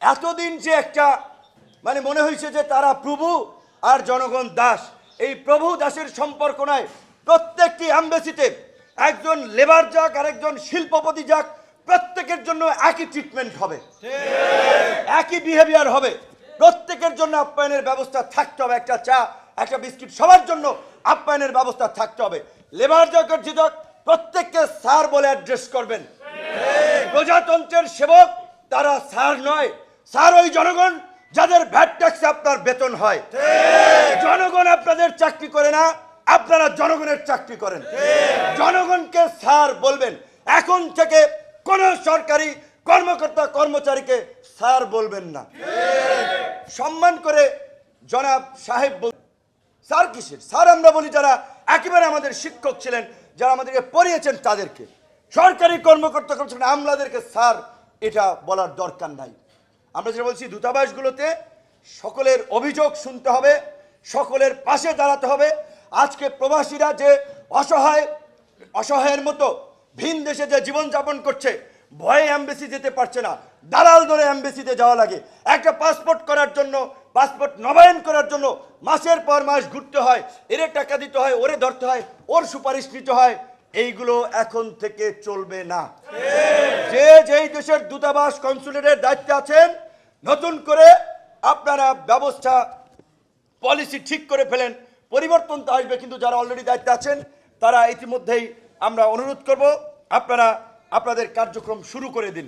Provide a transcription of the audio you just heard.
এতদিন যে একটা মানে মনে হয়েছে যে তারা প্রভু আর জনগণ দাস, এই প্রভু দাসের সম্পর্ক নয়। প্রত্যেকটি অ্যাম্বাসিতে একজন লেবার যাক আর একজন শিল্পপতি যাক, প্রত্যেকের জন্য একই ট্রিটমেন্ট হবে, একই বিহেভিয়ার হবে, প্রত্যেকের জন্য আপ্যায়নের ব্যবস্থা থাকতে হবে। একটা চা একটা বিস্কিট সবার জন্য আপ্যায়নের ব্যবস্থা থাকতে হবে। লেবার যাক আর যে যাক প্রত্যেককে স্যার বলে অ্যাড্রেস করবেন। প্রজাতন্ত্রের সেবক তারা স্যার নয়, স্যার ওই জনগণ যাদের ভ্যাট ট্যাক্সে আপনার বেতন হয়। জনগণ আপনাদের চাকরি করে না, আপনারা জনগণের চাকরি করেন। জনগণকে স্যার বলবেন। এখন থেকে কোন সরকারি কর্মকর্তা কর্মচারীকে স্যার বলবেন না, সম্মান করে জনাব সাহেব বল। স্যার কিসের স্যার? আমরা বলি যারা একেবারে আমাদের শিক্ষক ছিলেন, যারা আমাদেরকে পড়িয়েছেন তাদেরকে। সরকারি কর্মকর্তা কর্মচারী আমলাদেরকে স্যার এটা বলার দরকার নাই। আমরা যেটা বলছি, দূতাবাসগুলোতে সকলের অভিযোগ শুনতে হবে, সকলের পাশে দাঁড়াতে হবে। আজকে প্রবাসীরা যে অসহায়ের মতো ভিন দেশে যে জীবনযাপন করছে, ভয়ে এমবেসি যেতে পারছে না, দালাল ধরে এমবেসিতে যাওয়া লাগে। একটা পাসপোর্ট করার জন্য, পাসপোর্ট নবায়ন করার জন্য মাসের পর মাস ঘুরতে হয়, এর টাকা দিতে হয়, ওরে ধরতে হয়, ওর সুপারিশ নিতে হয়। এইগুলো এখন থেকে চলবে না। যে যেই দেশের দূতাবাস কনসুলেটের দায়িত্বে আছেন, নতুন করে আপনারা ব্যবস্থা পলিসি ঠিক করে ফেলেন। পরিবর্তন তো আসবে, কিন্তু যারা অলরেডি দায়িত্বে আছেন তারা ইতিমধ্যেই আমরা অনুরোধ করব আপনারা আপনাদের কার্যক্রম শুরু করে দিন।